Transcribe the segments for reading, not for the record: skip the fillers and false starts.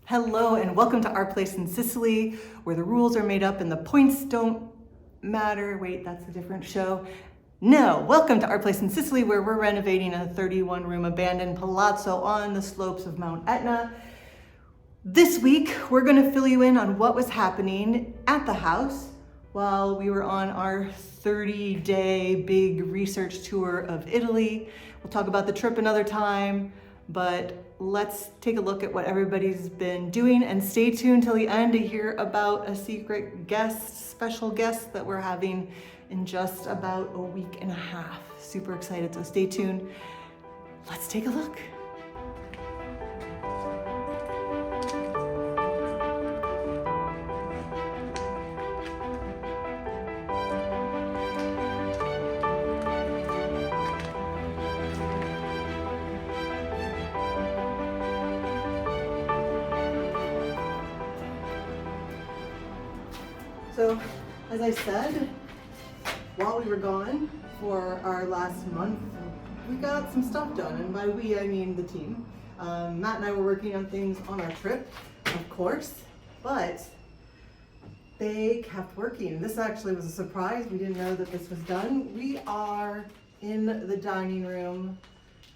Hello and welcome to our place in Sicily, where the rules are made up and the points don't matter. Wait, that's a different show. No, welcome to our place in Sicily, where we're renovating a 31-room abandoned palazzo on the slopes of Mount Etna. This week, we're gonna fill you in on what was happening at the house while we were on our 30-day big research tour of Italy. We'll talk about the trip another time, but let's take a look at what everybody's been doing and stay tuned till the end to hear about a secret guest, special guest that we're having in just about a week and a half. Super excited, so stay tuned. Let's take a look. So, as I said, while we were gone for our last month, we got some stuff done, and by we, I mean the team. Matt and I were working on things on our trip, of course, but they kept working. This actually was a surprise. We didn't know that this was done. We are in the dining room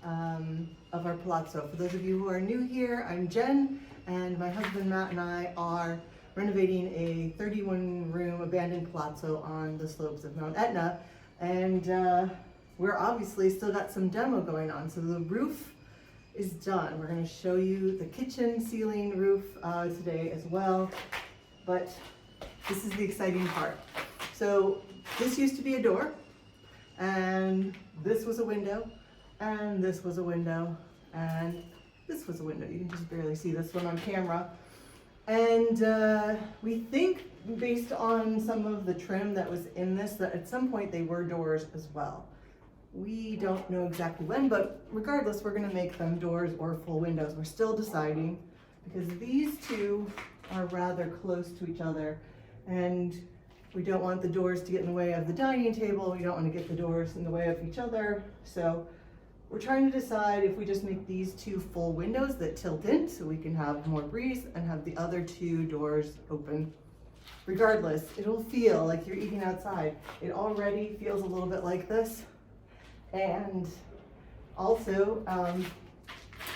of our palazzo. For those of you who are new here, I'm Jen, and my husband Matt and I are renovating a 31-room abandoned palazzo on the slopes of Mount Etna, and we're obviously still got some demo going on. So the roof is done. We're going to show you the kitchen ceiling roof today as well, but this is the exciting part. So this used to be a door, and this was a window, and this was a window, and this was a window. You can just barely see this one on camera. And we think, based on some of the trim that was in this, that at some point they were doors as well. We don't know exactly when, but regardless, we're going to make them doors or full windows. We're still deciding, because these two are rather close to each other, and we don't want the doors to get in the way of the dining table. We don't want to get the doors in the way of each other. So we're trying to decide if we just make these two full windows that tilt in so we can have more breeze and have the other two doors open. Regardless, it'll feel like you're eating outside. It already feels a little bit like this. And also,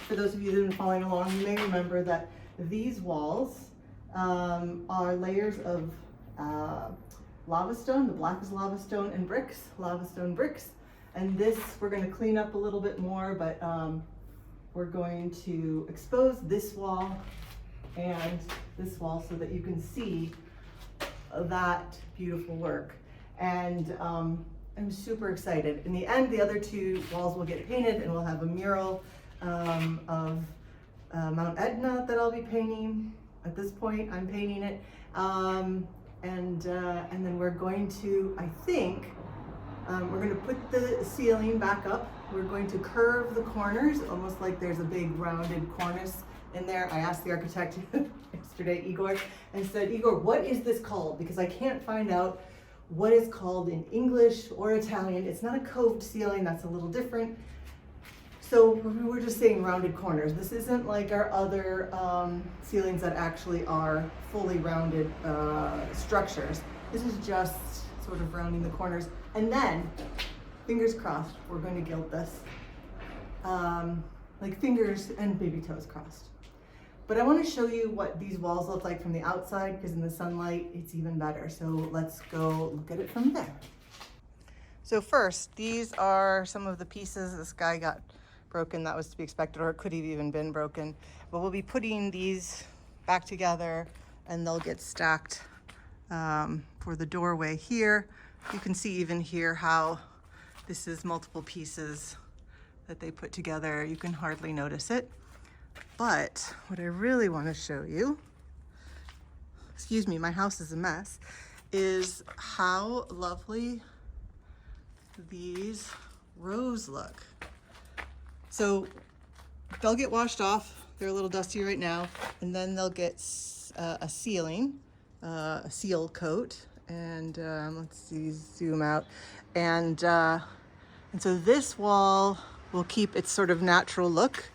for those of you that have been following along, you may remember that these walls are layers of lava stone. The black is lava stone and bricks, lava stone bricks. And this, we're going to clean up a little bit more, but we're going to expose this wall and this wall so that you can see that beautiful work. And I'm super excited. In the end, the other two walls will get painted, and we'll have a mural of Mount Etna that I'll be painting. At this point, I'm painting it. And then we're going to, I think, we're going to put the ceiling back up. We're going to curve the corners, almost like there's a big rounded cornice in there. I asked the architect yesterday, Igor, and said, Igor, what is this called? Because I can't find out what it's called in English or Italian. It's not a coved ceiling, that's a little different. So we're just saying rounded corners. This isn't like our other ceilings that actually are fully rounded structures. This is just sort of rounding the corners. And then, fingers crossed, we're going to gilt this. Like fingers and baby toes crossed. But I want to show you what these walls look like from the outside, because in the sunlight, it's even better. So let's go look at it from there. So first, these are some of the pieces. This guy got broken. That was to be expected, or it could have even been broken. But we'll be putting these back together, and they'll get stacked for the doorway here. You can see even here how this is multiple pieces that they put together. You can hardly notice it. But what I really want to show you, excuse me, my house is a mess, is how lovely these rows look. So they'll get washed off. They're a little dusty right now, and then they'll get a sealing, a seal coat. And let's see, zoom out. And so this wall will keep its sort of natural look.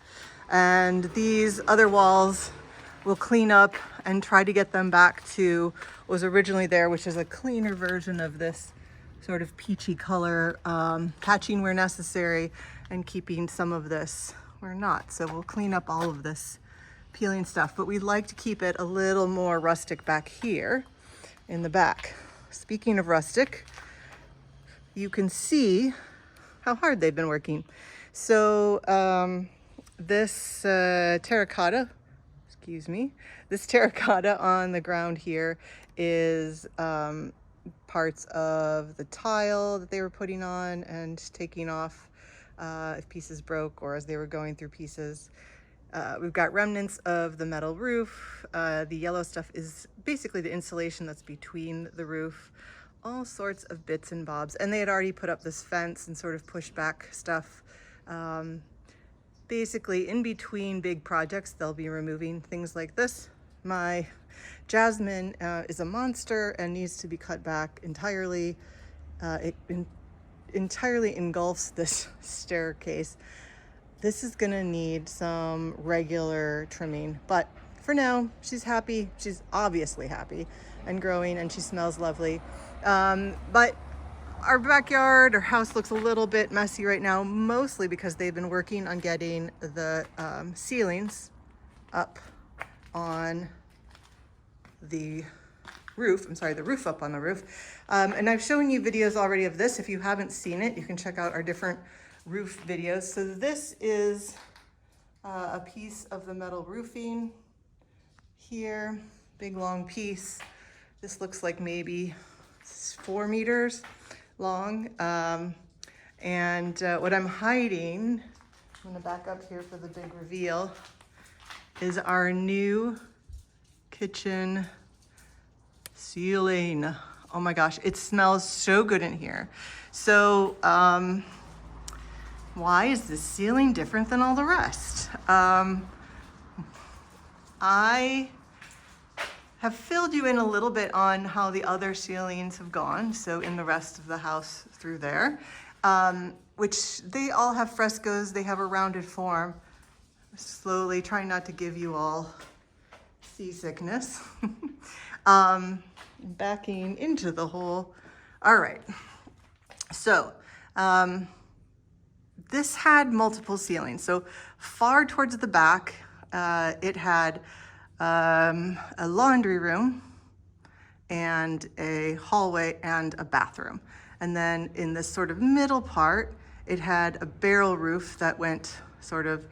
And these other walls we'll clean up and try to get them back to what was originally there, which is a cleaner version of this sort of peachy color, patching where necessary and keeping some of this where not. So we'll clean up all of this peeling stuff, but we'd like to keep it a little more rustic back here in the back. Speaking of rustic, you can see how hard they've been working. So this terracotta on the ground here is parts of the tile that they were putting on and taking off if pieces broke or as they were going through pieces. We've got remnants of the metal roof. The yellow stuff is basically the insulation that's between the roof. All sorts of bits and bobs. And they had already put up this fence and sort of pushed back stuff. Basically, in between big projects, they'll be removing things like this. My jasmine is a monster and needs to be cut back entirely. It entirely engulfs this staircase. This is gonna need some regular trimming, but for now, she's happy. She's obviously happy and growing, and she smells lovely. But our backyard, our house looks a little bit messy right now, mostly because they've been working on getting the ceilings up on the roof. The roof up on the roof. And I've shown you videos already of this. If you haven't seen it, you can check out our different roof videos. So this is a piece of the metal roofing here, big long piece. This looks like maybe 4 meters long. And what I'm hiding, I'm gonna back up here for the big reveal, is our new kitchen ceiling. Oh my gosh, it smells so good in here. So why is this ceiling different than all the rest? I have filled you in a little bit on how the other ceilings have gone, so in the rest of the house through there, which they all have frescoes, they have a rounded form. Slowly trying not to give you all seasickness. Backing into the hole. All right, so this had multiple ceilings. So far towards the back, it had a laundry room and a hallway and a bathroom. And then in this sort of middle part, it had a barrel roof that went sort of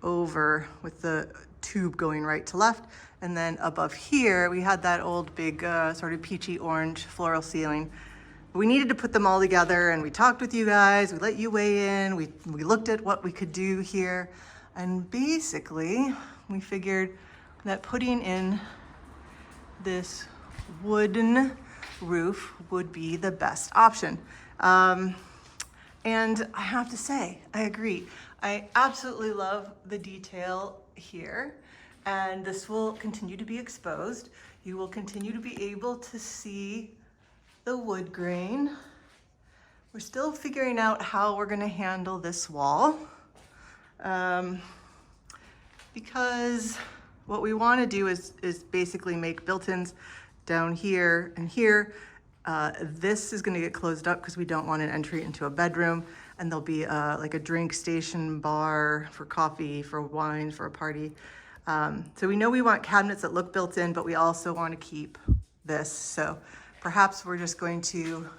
over with the tube going right to left. And then above here, we had that old big sort of peachy orange floral ceiling. We needed to put them all together, and we talked with you guys, we let you weigh in, we looked at what we could do here. And basically, we figured that putting in this wooden roof would be the best option. And I have to say, I agree. I absolutely love the detail here, and this will continue to be exposed. You will continue to be able to see the wood grain. We're still figuring out how we're gonna handle this wall, because what we wanna do is basically make built-ins down here and here. This is gonna get closed up because we don't want an entry into a bedroom, and there'll be like a drink station, bar for coffee, for wine, for a party. So we know we want cabinets that look built in, but we also want to keep this. So perhaps we're just going to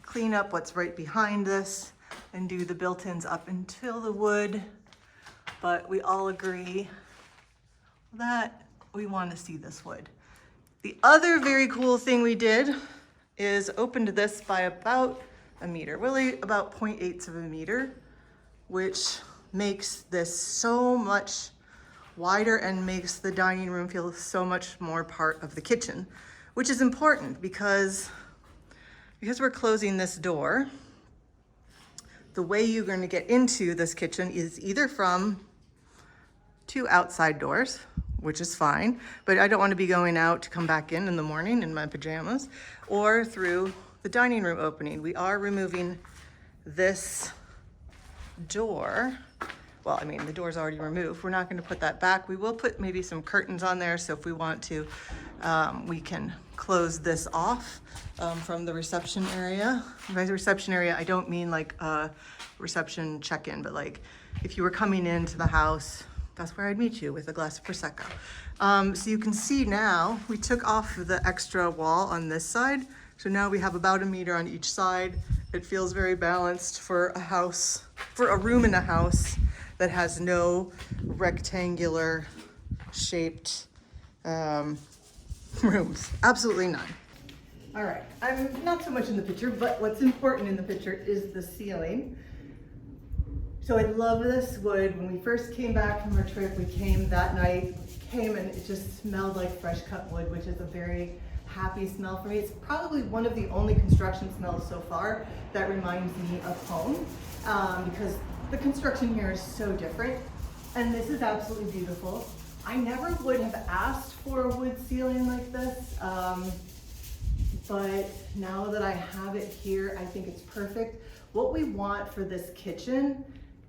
clean up what's right behind this and do the built-ins up until the wood. But we all agree that we want to see this wood. The other very cool thing we did is opened this by about a meter, really about 0.8 of a meter, which makes this so much wider and makes the dining room feel so much more part of the kitchen, which is important because we're closing this door. The way you're going to get into this kitchen is either from 2 outside doors, which is fine, but I don't want to be going out to come back in the morning in my pajamas, or through the dining room opening. We are removing this door. well, I mean, the door's already removed. We're not gonna put that back. We will put maybe some curtains on there, so if we want to, we can close this off from the reception area. By the reception area, I don't mean like a reception check-in, but like if you were coming into the house, that's where I'd meet you with a glass of Prosecco. So you can see now, we took off the extra wall on this side. So now we have about 1 meter on each side. It feels very balanced for a house, for a room in a house that has no rectangular shaped rooms. Absolutely none. All right, I'm not so much in the picture, but what's important in the picture is the ceiling. So I love this wood. When we first came back from our trip, we came that night, and it just smelled like fresh cut wood, which is a very happy smell for me. It's probably one of the only construction smells so far that reminds me of home, because the construction here is so different. And this is absolutely beautiful. I never would have asked for a wood ceiling like this, but now that I have it here, I think it's perfect. What we want for this kitchen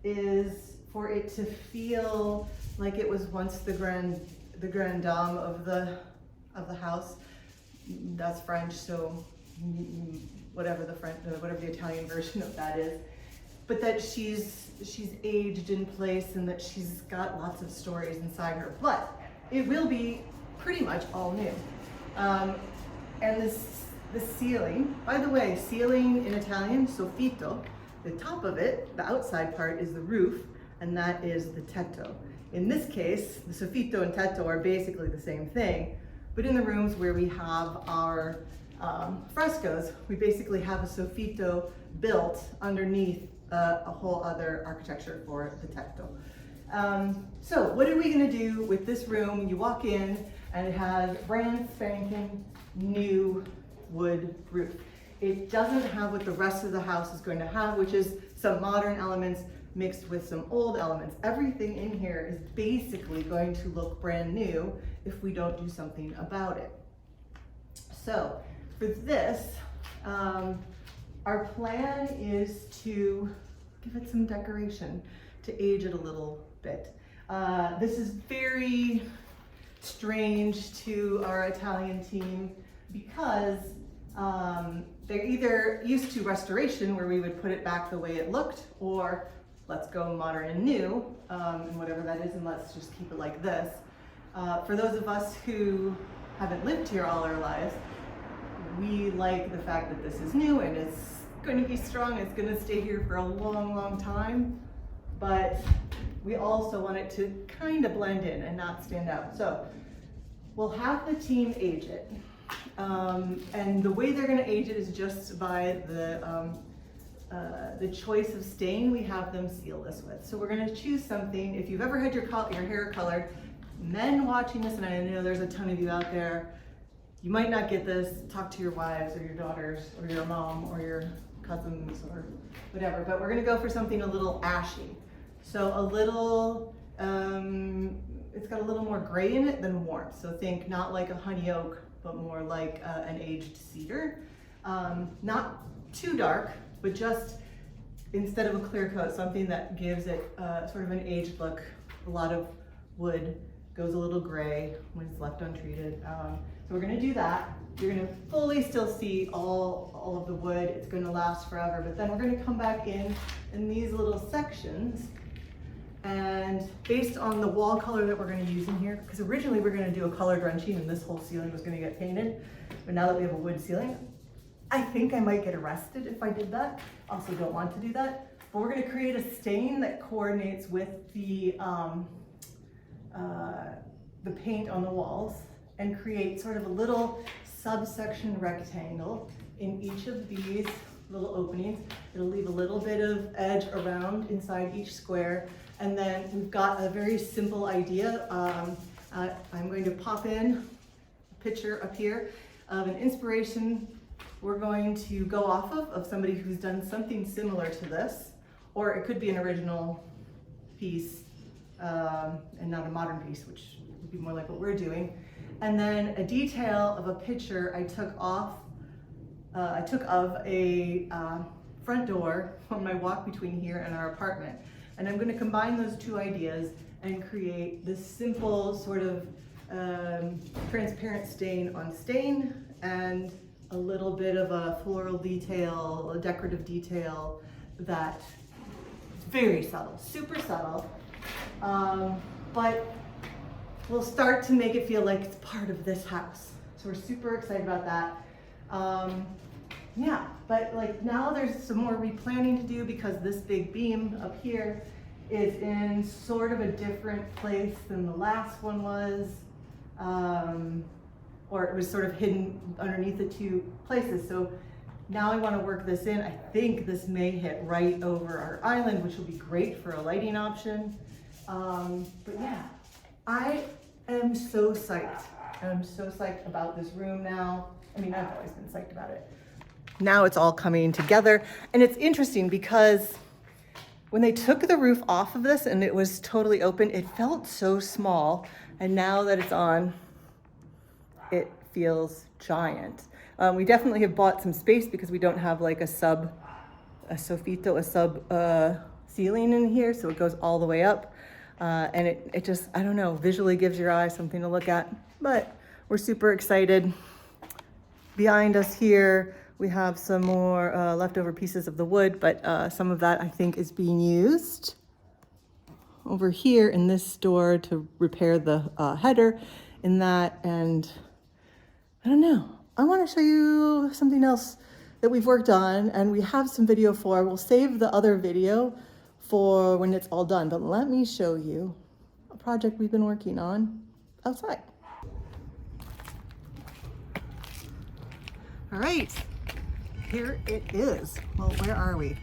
is for it to feel like it was once the grande dame of the house. That's French, so whatever the Italian version of that is. But that she's aged in place and that she's got lots of stories inside her. But it will be pretty much all new. And the ceiling, by the way, ceiling in Italian, soffitto. The top of it, the outside part, is the roof, and that is the tetto. In this case, the soffitto and tetto are basically the same thing, but in the rooms where we have our frescoes, we basically have a soffitto built underneath a whole other architecture for the tetto. So what are we gonna do with this room? You walk in and it has brand spanking new wood roof. It doesn't have what the rest of the house is going to have, which is some modern elements mixed with some old elements. Everything in here is basically going to look brand new if we don't do something about it. So for this, our plan is to give it some decoration, to age it a little bit. This is very strange to our Italian team because they're either used to restoration, where we would put it back the way it looked, or let's go modern and new, and whatever that is, and let's just keep it like this. For those of us who haven't lived here all our lives, we like the fact that this is new and it's going to be strong, it's going to stay here for a long, long time, but we also want it to kind of blend in and not stand out. So we'll have the team age it. And the way they're going to age it is just by the choice of stain we have them seal this with. So we're going to choose something. If you've ever had your hair colored, men watching this, and I know there's a ton of you out there, you might not get this. Talk to your wives or your daughters or your mom or your cousins or whatever. But we're going to go for something a little ashy. So a little, it's got a little more gray in it than warmth. So think not like a honey oak, but more like an aged cedar. Not too dark, but just instead of a clear coat, something that gives it sort of an aged look. A lot of wood goes a little gray when it's left untreated. So we're gonna do that. You're gonna fully still see all of the wood. It's gonna last forever, but then we're gonna come back in these little sections, and based on the wall color that we're going to use in here, because originally we're going to do a color drenching and this whole ceiling was going to get painted, but now that we have a wood ceiling, I think I might get arrested if I did that. Also don't want to do that, but we're going to create a stain that coordinates with the paint on the walls and create sort of a little subsection rectangle in each of these little openings. It'll leave a little bit of edge around inside each square. And then we've got a very simple idea. I'm going to pop in a picture up here of an inspiration we're going to go off of somebody who's done something similar to this, or it could be an original piece and not a modern piece, which would be more like what we're doing. And then a detail of a picture I took of a front door on my walk between here and our apartment. And I'm going to combine those two ideas and create this simple sort of transparent stain on stain and a little bit of a floral detail, a decorative detail that is very subtle, super subtle, but will start to make it feel like it's part of this house. So we're super excited about that. Yeah, but like now there's some more replanning to do because this big beam up here is in sort of a different place than the last one was. Or it was sort of hidden underneath the two places. So now I want to work this in. I think this may hit right over our island, which will be great for a lighting option. But yeah, I am so psyched. I'm so psyched about this room now. I mean, I've always been psyched about it. Now it's all coming together. And it's interesting because when they took the roof off of this and it was totally open, it felt so small. And now that it's on, it feels giant. We definitely have bought some space because we don't have like a sub ceiling in here, so it goes all the way up. And it just, I don't know, visually gives your eye something to look at. But we're super excited. Behind us here, we have some more leftover pieces of the wood, but some of that I think is being used over here in this store to repair the header in that. And I don't know, I want to show you something else that we've worked on and we have some video for. We'll save the other video for when it's all done, but let me show you a project we've been working on outside. All right, here it is. Well, where are we?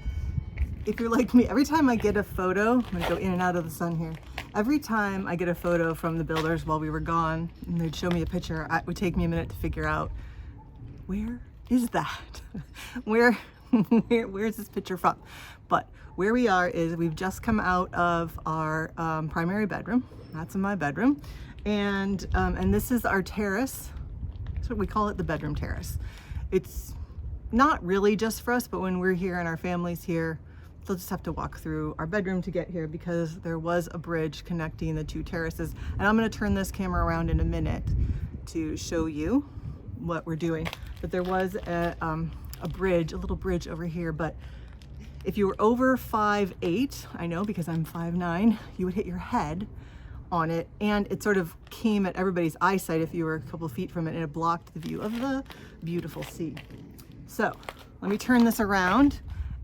If you're like me, every time I get a photo, I'm gonna go in and out of the sun here. Every time I get a photo from the builders while we were gone, and they'd show me a picture, it would take me a minute to figure out, where is that? Where's this picture from? But where we are is we've just come out of our primary bedroom. That's in my bedroom. And this is our terrace. So we call it the bedroom terrace. It's not really just for us, but when we're here and our family's here, they'll just have to walk through our bedroom to get here because there was a bridge connecting the two terraces. And I'm gonna turn this camera around in a minute to show you what we're doing. But there was a bridge, a little bridge over here, but if you were over 5'8", I know because I'm 5'9", you would hit your head on it, and it sort of came at everybody's eyesight if you were a couple feet from it, and it blocked the view of the beautiful sea. So let me turn this around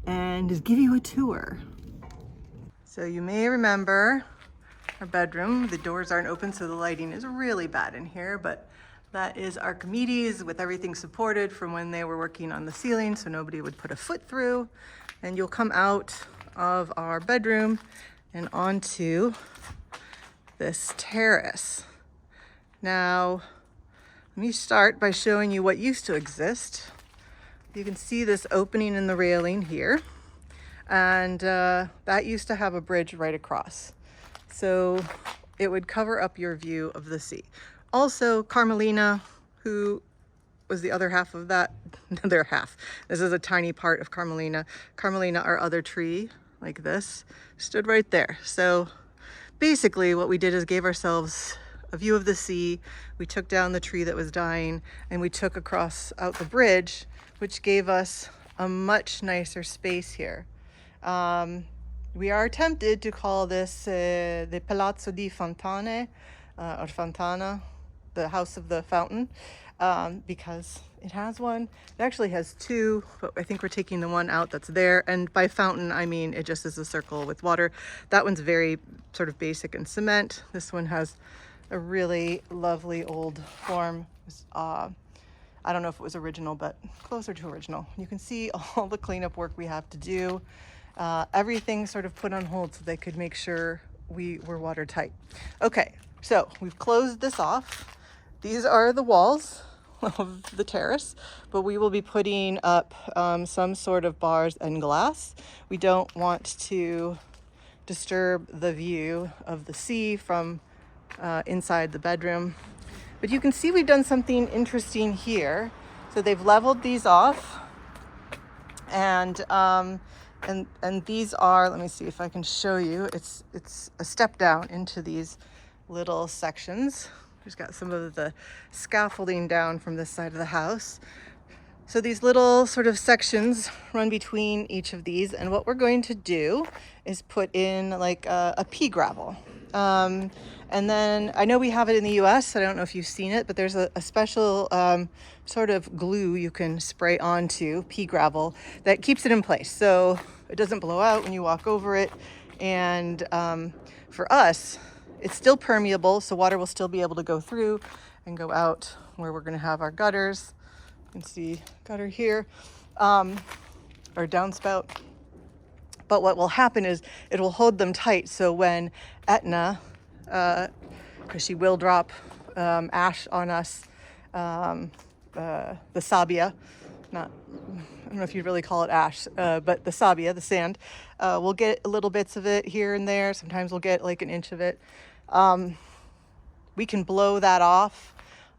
and just give you a tour. So you may remember our bedroom. The doors aren't open, so the lighting is really bad in here, but that is Archimedes with everything supported from when they were working on the ceiling, so nobody would put a foot through. And you'll come out of our bedroom and onto this terrace. Now, let me start by showing you what used to exist. You can see this opening in the railing here, and that used to have a bridge right across. So it would cover up your view of the sea. Also, Carmelina, who was the other half of that, their half. This is a tiny part of Carmelina. Carmelina, our other tree, like this, stood right there. So basically what we did is gave ourselves a view of the sea. We took down the tree that was dying and we took across out the bridge, which gave us a much nicer space here. We are tempted to call this the Palazzo di Fontane, or Fontana, the house of the fountain, because it has one. It actually has two, but I think we're taking the one out that's there. And by fountain, I mean it just is a circle with water. That one's very sort of basic in cement. This one has a really lovely old form. I don't know if it was original, but closer to original. You can see all the cleanup work we have to do. Everything sort of put on hold so they could make sure we were watertight. Okay, so we've closed this off. These are the walls of the terrace, but we will be putting up some sort of bars and glass. We don't want to disturb the view of the sea from inside the bedroom. But you can see we've done something interesting here. So they've leveled these off, and And these are, let me see if I can show you, it's a step down into these little sections. We've got some of the scaffolding down from this side of the house. So these little sort of sections run between each of these, and what we're going to do is put in like a pea gravel. And then I know we have it in the US, I don't know if you've seen it, but there's a special sort of glue you can spray onto pea gravel that keeps it in place so it doesn't blow out when you walk over it. And for us, it's still permeable, so water will still be able to go through and go out where we're going to have our gutters. You can see gutter here, or downspout. But what will happen is it will hold them tight, so when Etna, because she will drop ash on us, the sabia, I don't know if you'd really call it ash, but the sabia, the sand, we'll get little bits of it here and there. Sometimes we'll get like an inch of it. We can blow that off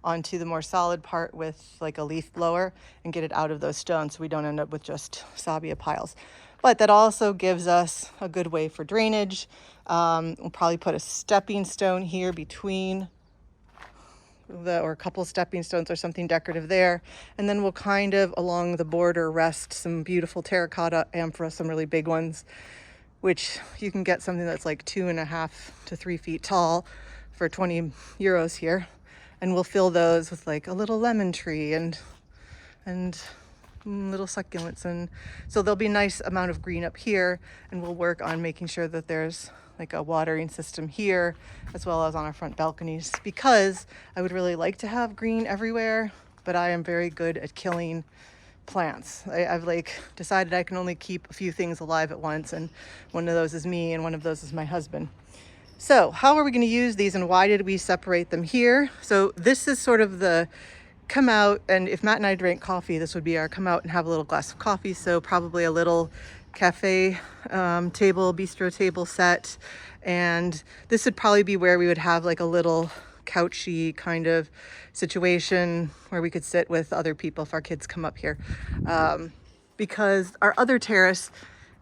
onto the more solid part with like a leaf blower and get it out of those stones so we don't end up with just sabia piles. But that also gives us a good way for drainage. We'll probably put a stepping stone here between or a couple stepping stones or something decorative there. And then we'll kind of along the border rest some beautiful terracotta amphora, some really big ones, which you can get something that's like 2.5 to 3 feet tall for 20 euros here. And we'll fill those with like a little lemon tree and little succulents. And so there'll be a nice amount of green up here, and we'll work on making sure that there's like a watering system here as well as on our front balconies, because I would really like to have green everywhere, but I am very good at killing plants. I've like decided I can only keep a few things alive at once, and one of those is me and one of those is my husband. So how are we going to use these, and why did we separate them here? So this is sort of the come out, and if Matt and I drank coffee, this would be our come out and have a little glass of coffee. So probably a little cafe table, bistro table set. And this would probably be where we would have like a little couchy kind of situation where we could sit with other people if our kids come up here. Because our other terrace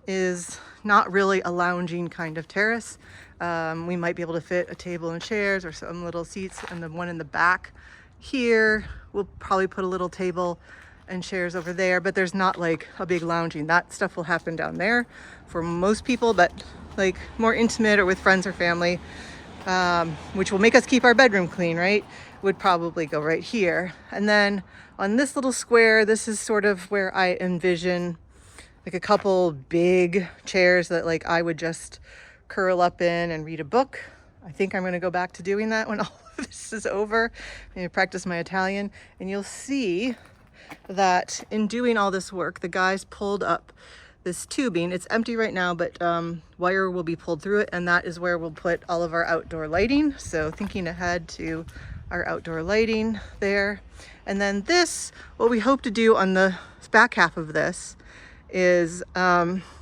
is not really a lounging kind of terrace. We might be able to fit a table and chairs or some little seats, and the one in the back here, we'll probably put a little table and chairs over there, but there's not like a big lounging. That stuff will happen down there for most people, but like more intimate or with friends or family, which will make us keep our bedroom clean, right? Would probably go right here. And then on this little square, this is sort of where I envision like a couple big chairs that like I would just curl up in and read a book. I think I'm going to go back to doing that when all of this is over. Maybe practice my Italian, and you'll see that in doing all this work, the guys pulled up this tubing. It's empty right now, but wire will be pulled through it, and that is where we'll put all of our outdoor lighting. So thinking ahead to our outdoor lighting there. And then this, what we hope to do on the back half of this is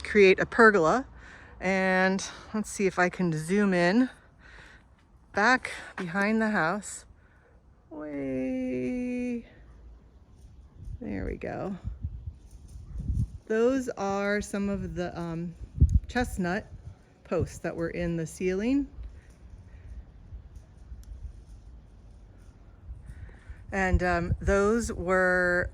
create a pergola. And let's see if I can zoom in back behind the house. Way there we go. Those are some of the chestnut posts that were in the ceiling. And those were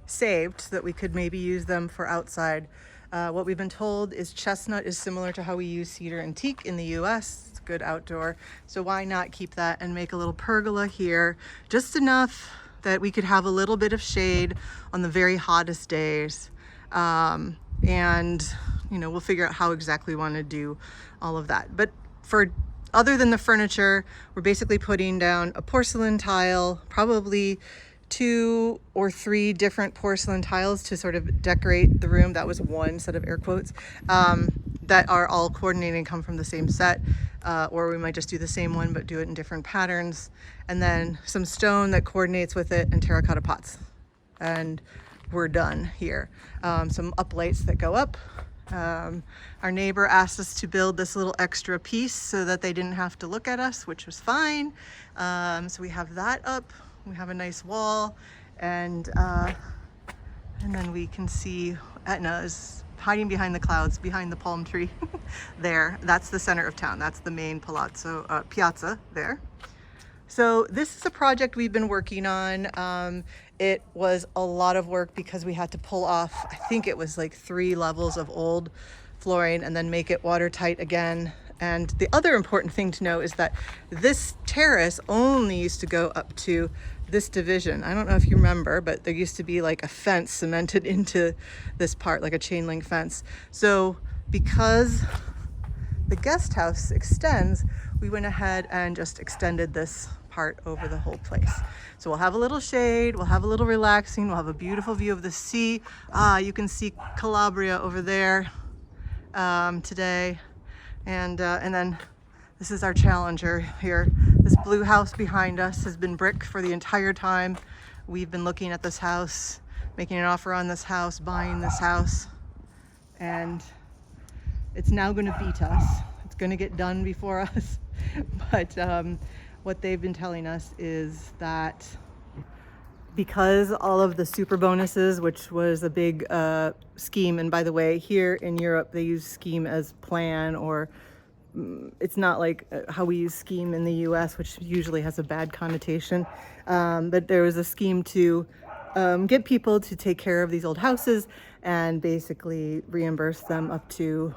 saved so that we could maybe use them for outside. What we've been told is chestnut is similar to how we use cedar and teak in the US. It's good outdoor. So why not keep that and make a little pergola here, just enough that we could have a little bit of shade on the very hottest days. And you know, we'll figure out how exactly we want to do all of that. But for other than the furniture, we're basically putting down a porcelain tile, probably 2 or 3 different porcelain tiles to sort of decorate the room. That was one set of air quotes, that are all coordinated and come from the same set. Or we might just do the same one, but do it in different patterns. And then some stone that coordinates with it and terracotta pots. And we're done here. Some uplights that go up. Our neighbor asked us to build this little extra piece so that they didn't have to look at us, which was fine. So we have that up. We have a nice wall, and then we can see Etna's hiding behind the clouds, behind the palm tree there. That's the center of town. That's the main Palazzo, piazza there. So this is a project we've been working on. It was a lot of work because we had to pull off, I think it was like 3 levels of old flooring and then make it watertight again. And the other important thing to know is that this terrace only used to go up to this division. I don't know if you remember, but there used to be like a fence cemented into this part, like a chain link fence. So because the guest house extends, we went ahead and just extended this part over the whole place. So we'll have a little shade, we'll have a little relaxing, we'll have a beautiful view of the sea. You can see Calabria over there today. And then this is our challenger here. This blue house behind us has been brick for the entire time we've been looking at this house, making an offer on this house, buying this house. And it's now going to beat us. It's going to get done before us. But what they've been telling us is that because all of the super bonuses, which was a big scheme, and by the way, here in Europe, they use scheme as plan, or it's not like how we use scheme in the US, which usually has a bad connotation. But there was a scheme to get people to take care of these old houses and basically reimburse them up to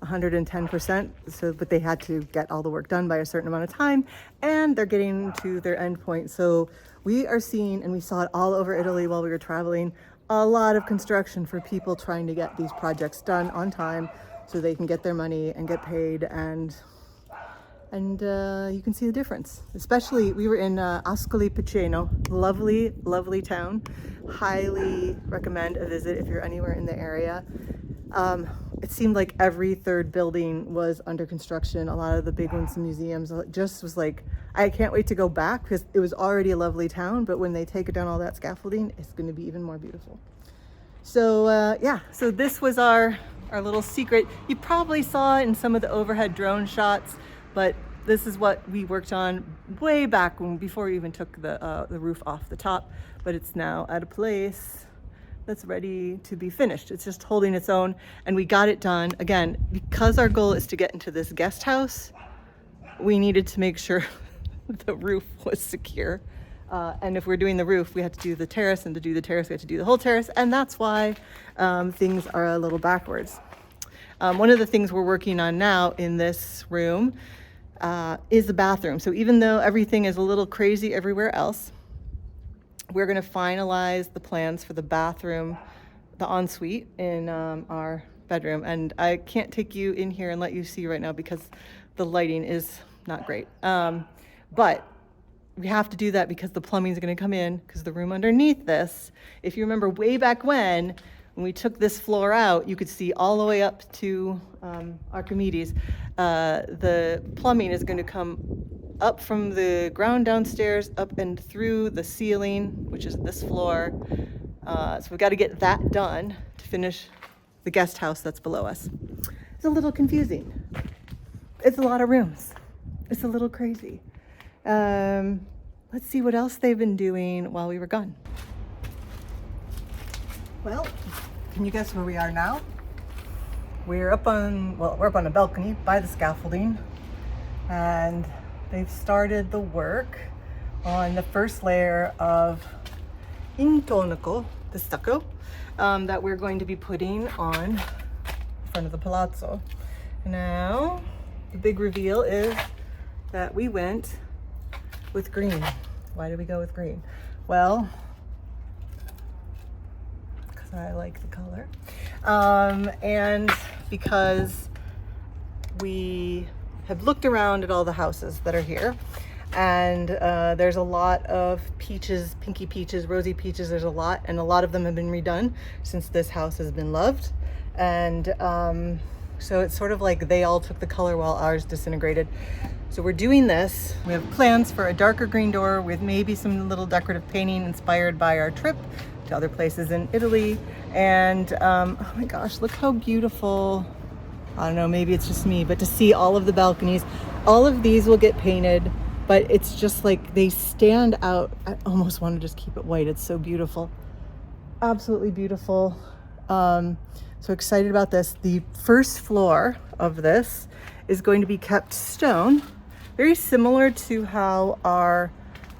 110%. So, but they had to get all the work done by a certain amount of time, and they're getting to their end point. So we are seeing, and we saw it all over Italy while we were traveling, a lot of construction for people trying to get these projects done on time so they can get their money and get paid, and you can see the difference. Especially, we were in Ascoli Piceno, lovely town. Highly recommend a visit if you're anywhere in the area. It seemed like every third building was under construction. A lot of the big ones, the museums, just was like, I can't wait to go back because it was already a lovely town, but when they take down all that scaffolding, it's going to be even more beautiful. So yeah, so this was our little secret. You probably saw it in some of the overhead drone shots, but this is what we worked on way back before we even took the roof off the top, but it's now at a place that's ready to be finished. It's just holding its own, and we got it done. Again, because our goal is to get into this guest house, we needed to make sure the roof was secure. And if we're doing the roof, we had to do the terrace, and to do the terrace, we had to do the whole terrace, and that's why things are a little backwards. One of the things we're working on now in this room is the bathroom. So even though everything is a little crazy everywhere else, we're going to finalize the plans for the bathroom, the ensuite in our bedroom. And I can't take you in here and let you see right now because the lighting is not great. But we have to do that because the plumbing is going to come in, because the room underneath this, if you remember way back when we took this floor out, you could see all the way up to Archimedes. The plumbing is going to come up from the ground downstairs, up and through the ceiling, which is this floor. So we've got to get that done to finish the guest house that's below us. It's a little confusing. It's a lot of rooms. It's a little crazy. Let's see what else they've been doing while we were gone. Well, can you guess where we are now? We're up on a balcony by the scaffolding, and they've started the work on the first layer of intonaco, the stucco, that we're going to be putting on the front of the palazzo. Now, the big reveal is that we went with green. Why did we go with green? Well, because I like the color, and because we have looked around at all the houses that are here, and there's a lot of peaches, pinky peaches, rosy peaches. There's a lot, and a lot of them have been redone since this house has been loved. And so it's sort of like they all took the color while ours disintegrated. So we're doing this. We have plans for a darker green door with maybe some little decorative painting inspired by our trip to other places in Italy. And oh my gosh, look how beautiful. I don't know, maybe it's just me, but to see all of the balconies, all of these will get painted, but it's just like they stand out. I almost want to just keep it white. It's so beautiful. Absolutely beautiful. So excited about this. The first floor of this is going to be kept stone, very similar to how our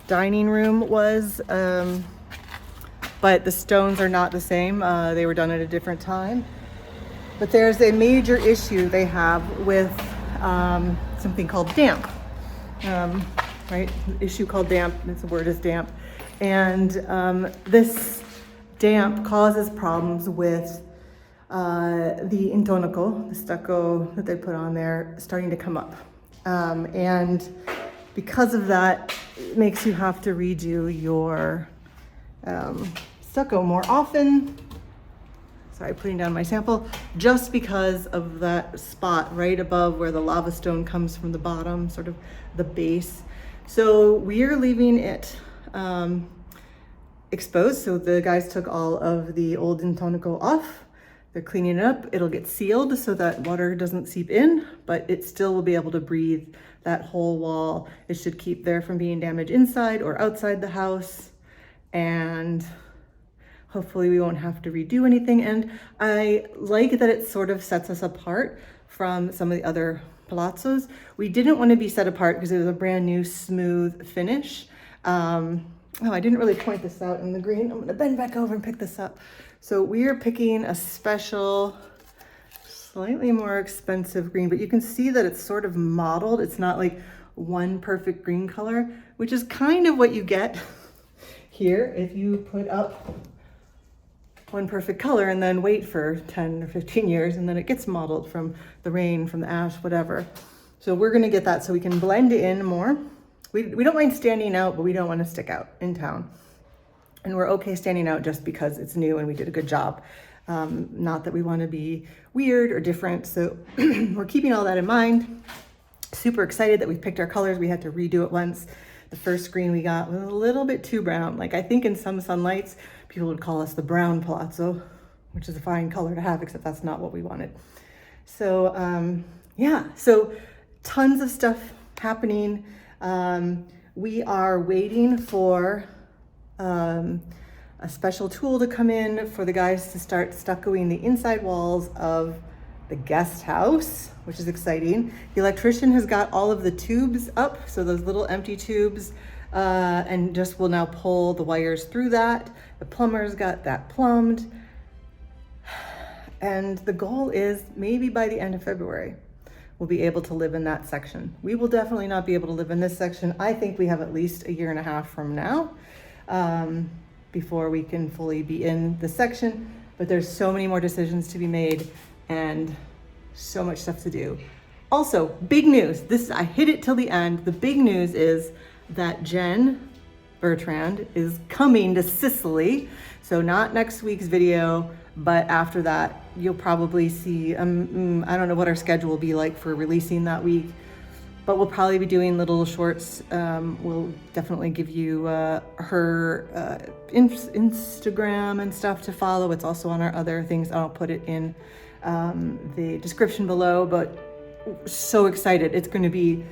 dining room was, but the stones are not the same. They were done at a different time. But there's a major issue they have with something called damp, right? Issue called damp, the word is damp. And this damp causes problems with the intonaco, the stucco that they put on there, starting to come up. And because of that, it makes you have to redo your stucco more often. Sorry, putting down my sample, just because of that spot right above where the lava stone comes from the bottom, sort of the base. So we are leaving it exposed. So the guys took all of the old intonaco off. They're cleaning it up. It'll get sealed so that water doesn't seep in, but it still will be able to breathe that whole wall. It should keep there from being damaged inside or outside the house. And hopefully we won't have to redo anything. And I like that it sort of sets us apart from some of the other palazzos. We didn't want to be set apart because it was a brand new smooth finish. Oh, I didn't really point this out in the green. I'm gonna bend back over and pick this up. So we are picking a special, slightly more expensive green, but you can see that it's sort of mottled. It's not like one perfect green color, which is kind of what you get here if you put up one perfect color and then wait for 10 or 15 years and then it gets mottled from the rain, from the ash, whatever. So we're gonna get that so we can blend in more. We don't mind standing out, but we don't want to stick out in town. And we're okay standing out just because it's new and we did a good job. Not that we want to be weird or different. So we're keeping all that in mind. Super excited that we picked our colors. We had to redo it once. The first green we got was a little bit too brown. Like I think in some sunlights, people would call us the brown palazzo, which is a fine color to have, except that's not what we wanted. So yeah, so tons of stuff happening. We are waiting for a special tool to come in for the guys to start stuccoing the inside walls of the guest house, which is exciting. The electrician has got all of the tubes up, so those little empty tubes, and just will now pull the wires through that. The plumber's got that plumbed. And the goal is maybe by the end of February, we'll be able to live in that section. We will definitely not be able to live in this section. I think we have at least a year and a half from now before we can fully be in the section, but there's so many more decisions to be made and so much stuff to do. Also, big news, I hit it till the end. The big news is that Jenn Bertrand is coming to Sicily. So not next week's video, but after that, you'll probably see, I don't know what our schedule will be like for releasing that week, but we'll probably be doing little shorts. We'll definitely give you her Instagram and stuff to follow. It's also on our other things. I'll put it in the description below, but so excited. It's going to be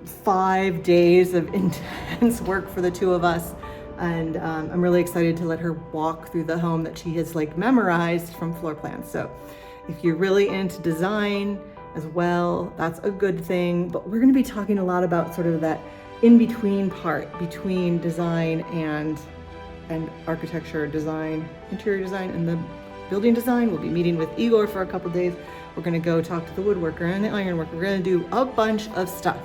5 days of intense work for the two of us. And I'm really excited to let her walk through the home that she has like memorized from floor plans. So if you're really into design as well, that's a good thing. But we're going to be talking a lot about sort of that in-between part between design and architecture design, interior design, and the building design. We'll be meeting with Igor for a couple days. We're going to go talk to the woodworker and the ironworker. We're going to do a bunch of stuff,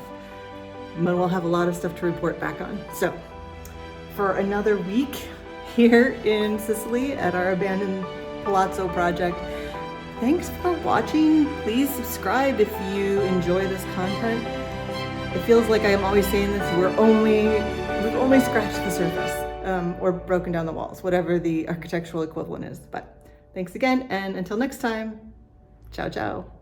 but we'll have a lot of stuff to report back on. So for another week here in Sicily at our abandoned Palazzo project, thanks for watching. Please subscribe if you enjoy this content. It feels like I am always saying this, we've only scratched the surface or broken down the walls, whatever the architectural equivalent is. But thanks again, and until next time, ciao, ciao.